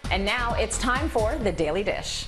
And now it's time for the Daily Dish.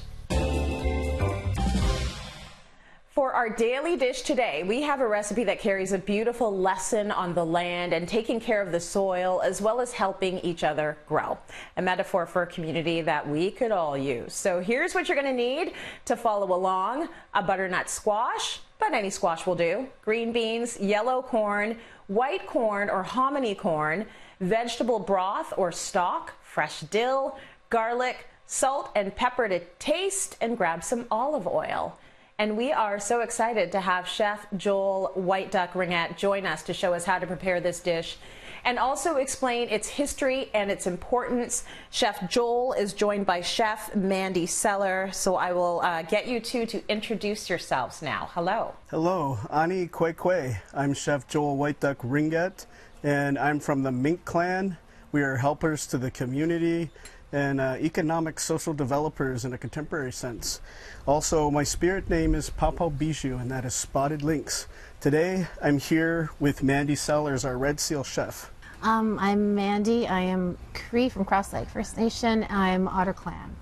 For our daily dish today, we have a recipe that carries a beautiful lesson on the land and taking care of the soil, as well as helping each other grow. A metaphor for a community that we could all use. So here's what you're going to need to follow along. A butternut squash, but any squash will do. Green beans, yellow corn, white corn or hominy corn, vegetable broth or stock, fresh dill, garlic, salt and pepper to taste, and grab some olive oil. And we are so excited to have Chef Johl Whiteduck Ringuette join us to show us how to prepare this dish and also explain its history and its importance. Chef Johl is joined by Chef Mandy Seller, so I will get you two to introduce yourselves now. Hello. Hello, Ani Kwe. I'm Chef Johl Whiteduck Ringuette, and I'm from the Mink clan. We are helpers to the community and economic social developers in a contemporary sense. Also, my spirit name is Papa Bijou, and that is Spotted Lynx. Today, I'm here with Mandy Sellers, our Red Seal chef. I'm Mandy. I am Cree from Cross Lake First Nation. I'm Otter Clan.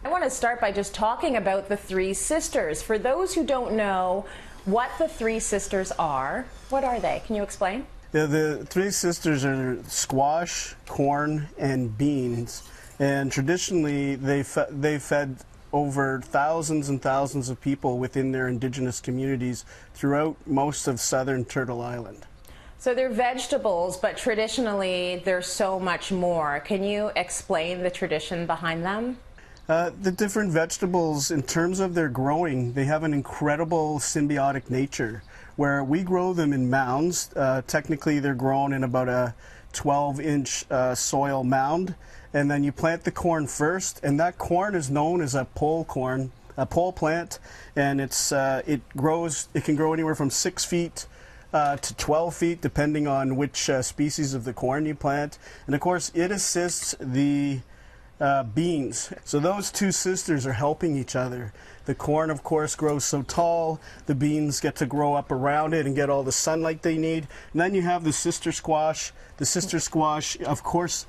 I want to start by just talking about the three sisters. For those who don't know what the three sisters are, what are they? Can you explain? Yeah, the three sisters are squash, corn, and beans. And traditionally, they fed over thousands and thousands of people within their Indigenous communities throughout most of southern Turtle Island. So they're vegetables, but traditionally there's so much more. Can you explain the tradition behind them? The different vegetables, in terms of their growing, they have an incredible symbiotic nature where we grow them in mounds. Technically, they're grown in about a 12-inch soil mound, and then you plant the corn first, and that corn is known as a pole corn, a pole plant, and it can grow anywhere from 6 feet to 12 feet, depending on which species of the corn you plant. And of course, it assists the beans. So those two sisters are helping each other. The corn, of course, grows so tall, the beans get to grow up around it and get all the sunlight they need. And then you have the sister squash. The sister squash, of course,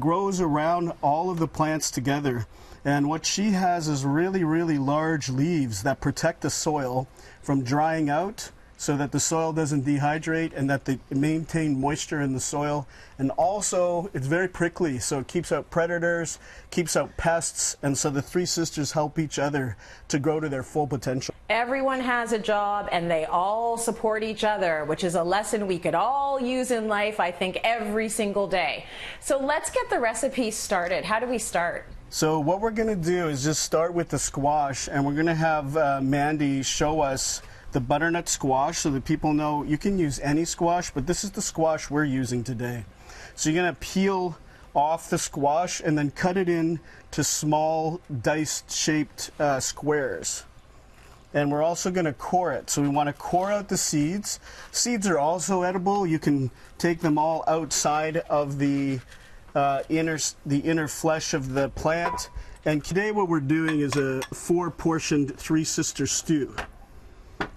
grows around all of the plants together. And what she has is really, really large leaves that protect the soil from drying out, so that the soil doesn't dehydrate and that they maintain moisture in the soil. And also, it's very prickly, so it keeps out predators, keeps out pests, and so the three sisters help each other to grow to their full potential. Everyone has a job and they all support each other, which is a lesson we could all use in life, I think, every single day. So let's get the recipe started. How do we start? So what we're gonna do is just start with the squash, and we're gonna have Mandy show us the butternut squash so that people know you can use any squash, but this is the squash we're using today. So you're going to peel off the squash and then cut it into small diced shaped squares. And we're also going to core it. So we want to core out the seeds. Seeds are also edible. You can take them all outside of the inner flesh of the plant. And today what we're doing is a 4-portioned three-sister stew.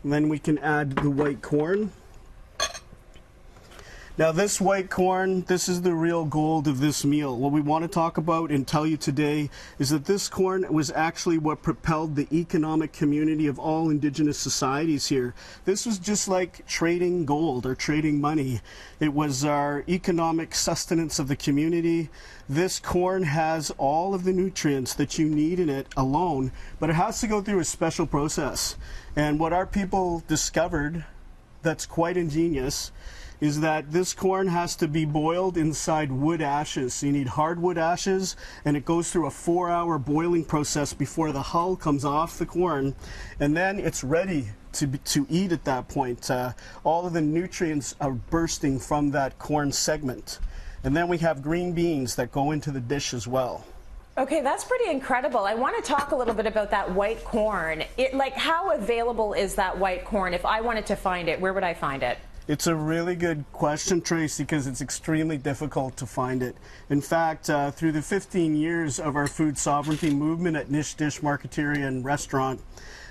And then we can add the white corn. Now this white corn, this is the real gold of this meal. What we want to talk about and tell you today is that this corn was actually what propelled the economic community of all Indigenous societies here. This was just like trading gold or trading money. It was our economic sustenance of the community. This corn has all of the nutrients that you need in it alone, but it has to go through a special process. And what our people discovered that's quite ingenious is that this corn has to be boiled inside wood ashes. So you need hardwood ashes, and it goes through a 4-hour boiling process before the hull comes off the corn, and then it's ready to eat at that point. All of the nutrients are bursting from that corn segment. And then we have green beans that go into the dish as well. Okay, that's pretty incredible. I want to talk a little bit about that white corn. How available is that white corn? If I wanted to find it, where would I find it? It's a really good question, Tracy, because it's extremely difficult to find it. In fact, through the 15 years of our food sovereignty movement at Niche Dish Marketeria and Restaurant,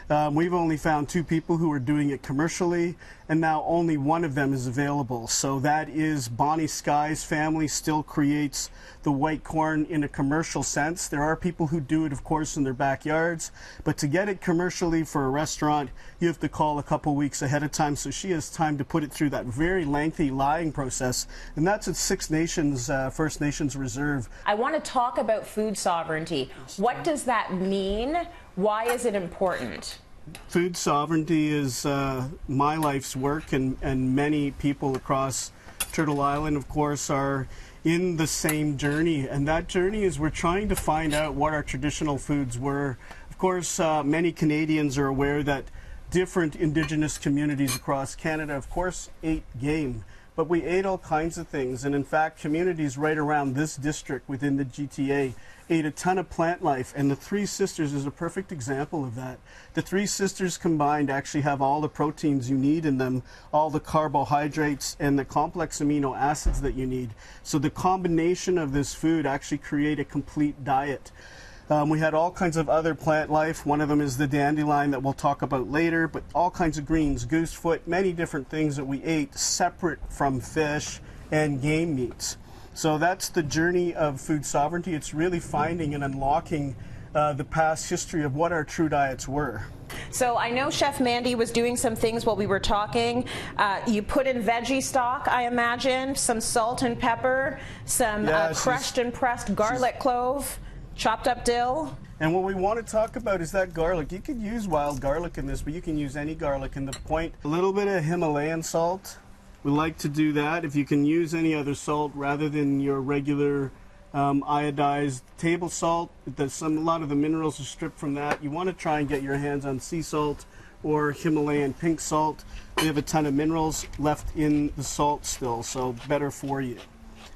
We've only found 2 people who are doing it commercially, and now only one of them is available. So that is Bonnie Sky's family still creates the white corn in a commercial sense. There are people who do it, of course, in their backyards, but to get it commercially for a restaurant, you have to call a couple weeks ahead of time, so she has time to put it through that very lengthy lying process, and that's at Six Nations, First Nations Reserve. I want to talk about food sovereignty. What does that mean? Why is it important? Food sovereignty is my life's work, and many people across Turtle Island, of course, are in the same journey. And that journey is we're trying to find out what our traditional foods were. Of course, many Canadians are aware that different Indigenous communities across Canada, of course, ate game. But we ate all kinds of things, and in fact, communities right around this district within the GTA ate a ton of plant life, and the Three Sisters is a perfect example of that. The Three Sisters combined actually have all the proteins you need in them, all the carbohydrates and the complex amino acids that you need. So the combination of this food actually create a complete diet. We had all kinds of other plant life. One of them is the dandelion that we'll talk about later, but all kinds of greens, goosefoot, many different things that we ate separate from fish and game meats. So that's the journey of food sovereignty. It's really finding and unlocking the past history of what our true diets were. So I know Chef Mandy was doing some things while we were talking. You put in veggie stock, I imagine, some salt and pepper, some crushed and pressed garlic clove, chopped up dill. And what we want to talk about is that garlic. You could use wild garlic in this, but you can use any garlic. And the point, a little bit of Himalayan salt. We like to do that. If you can use any other salt rather than your regular iodized table salt, a lot of the minerals are stripped from that. You want to try and get your hands on sea salt or Himalayan pink salt. They have a ton of minerals left in the salt still, so better for you.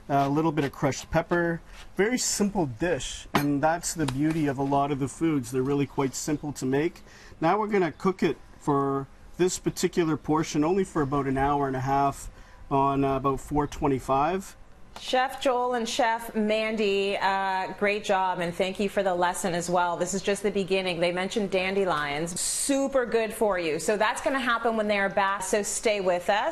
A little bit of crushed pepper. Very simple dish, and that's the beauty of a lot of the foods. They're really quite simple to make. Now we're going to cook it for this particular portion only for about an hour and a half on about 425. Chef Johl and Chef Mandy, great job, and thank you for the lesson as well. This is just the beginning. They mentioned dandelions, super good for you. So that's going to happen when they are back, so stay with us.